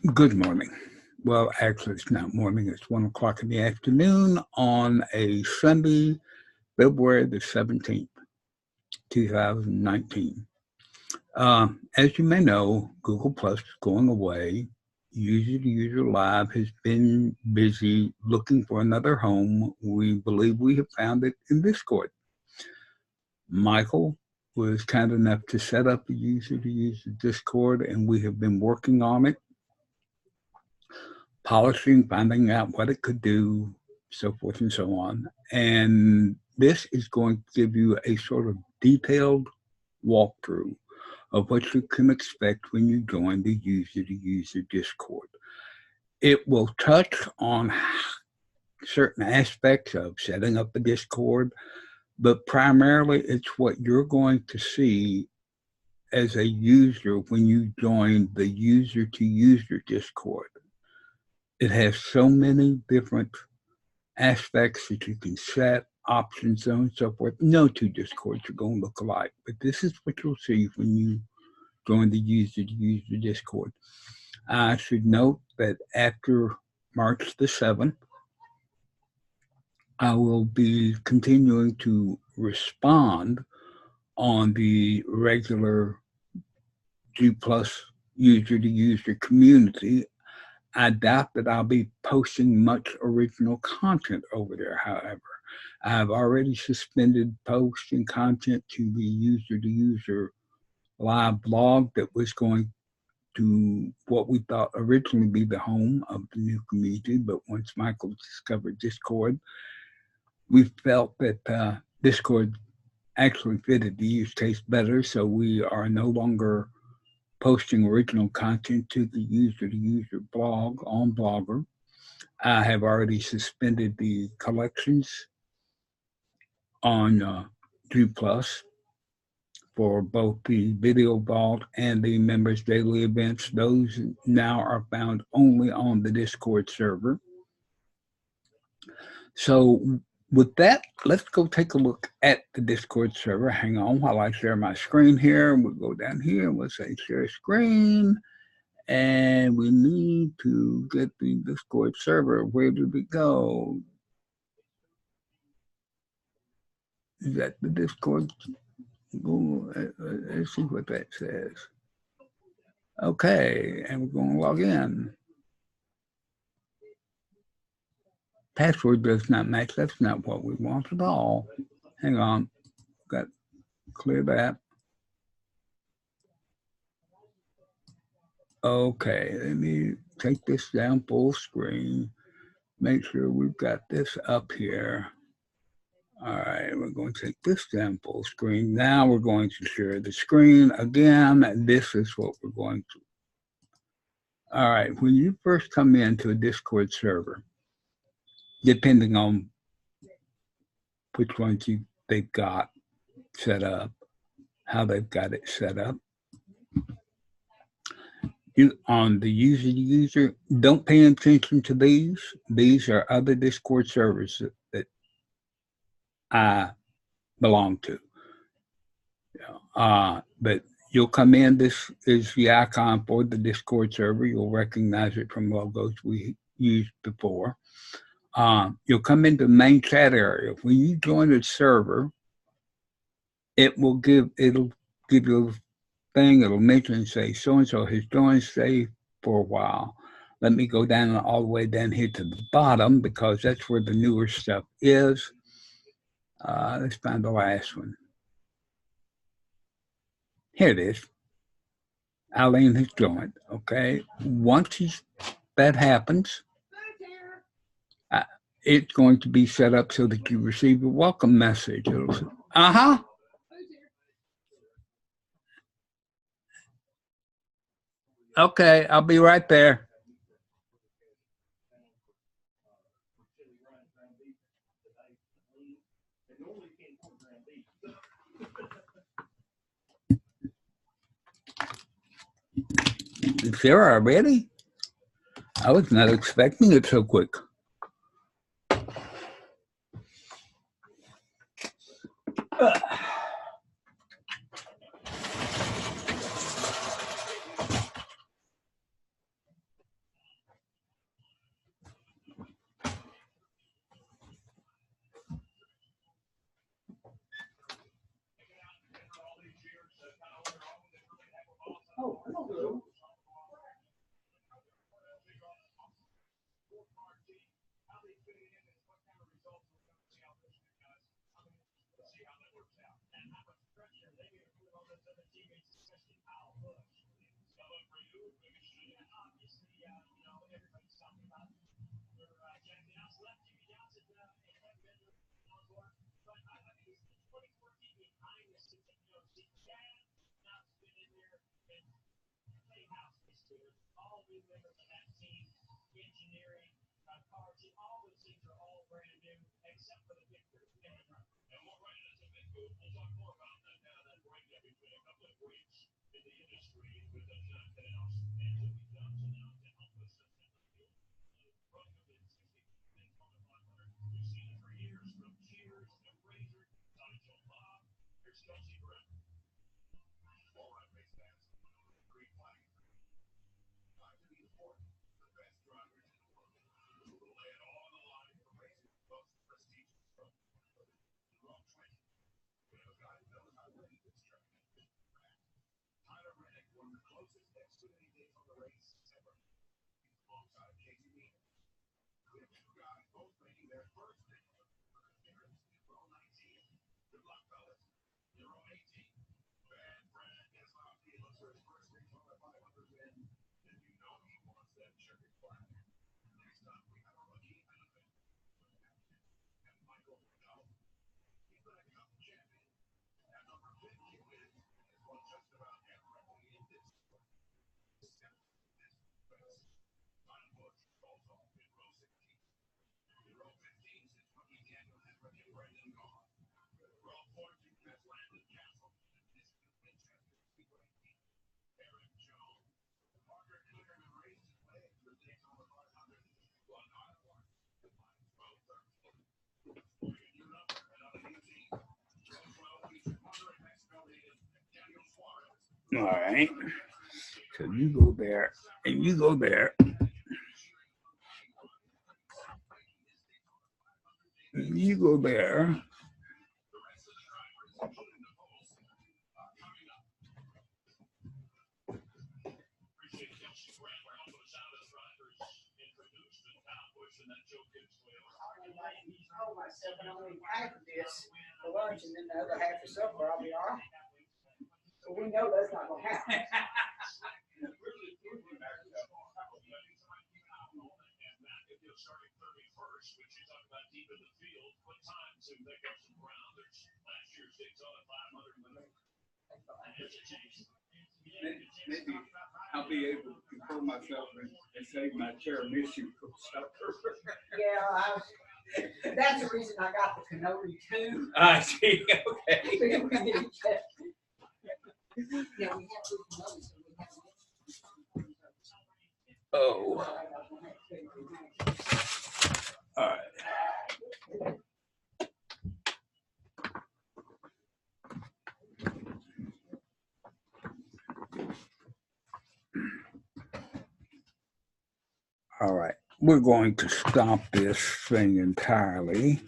Good morning. Well, actually, it's not morning. It's 1 o'clock in the afternoon on a Sunday, February the 17th, 2019. As you may know, Google Plus is going away. User to User Live has been busy looking for another home. We believe we have found it in Discord. Michael was kind enough to set up a user to user Discord, and we have been working on it, polishing, finding out what it could do, so forth and so on. And this is going to give you a sort of detailed walkthrough of what you can expect when you join the user-to-user Discord. It will touch on certain aspects of setting up a Discord, but primarily it's what you're going to see as a user when you join the user-to-user Discord. It has so many different aspects that you can set, options, so on and so forth. No two Discords are going to look alike, but this is what you'll see when you join the user-to-user Discord. I should note that after March the 7th, I will be continuing to respond on the regular G Plus user-to-user community. I doubt that I'll be posting much original content over there, however. I've already suspended posting content to the user-to-user live blog that was going to what we thought originally be the home of the new community, but once Michael discovered Discord, we felt that Discord actually fitted the use case better, so we are no longer posting original content to the user-to-user blog on Blogger. I have already suspended the collections on G Plus for both the video vault and the members daily events. Those now are found only on the Discord server. So with that, let's go take a look at the Discord server. Hang on while I share my screen here. We'll go down here and we'll say share screen. And we need to get the Discord server. Where did we go? Is that the Discord? Let's see what that says. Okay, and we're going to log in. Password does not match. That's not what we want at all. Hang on. Got to clear that. Okay, let me take this down full screen. Make sure we've got this up here. All right, we're going to take this down full screen. Now we're going to share the screen again. This is what we're going to. All right, when you first come into a Discord server, depending on which ones they've got set up, how they've got it set up, on the user-to-user, don't pay attention to these. These are other Discord servers that I belong to. But you'll come in, this is the icon for the Discord server. You'll recognize it from logos we used before. You'll come into the main chat area. When you join a server, it'll give you a thing, it'll mention and say, so-and-so has joined, stay for a while. Let me go down all the way down here to the bottom because that's where the newer stuff is. Let's find the last one. Here it is. Eileen has joined, okay? Once that happens, it's going to be set up so that you receive a welcome message. It'll say, Okay, I'll be right there. It's there already? I was not expecting it so quick. Oh, hello. All right. So you go there, and you go there. You go there. Myself and only half of this for lunch, and then the other half for supper. I'll be all right. But we know that's not going to happen. Maybe I'll be able to control myself and save my chair mission from supper. Yeah, that's the reason I got the cannoli too. I see. Okay. Yeah, we have to Oh. All right. All right. We're going to stop this thing entirely.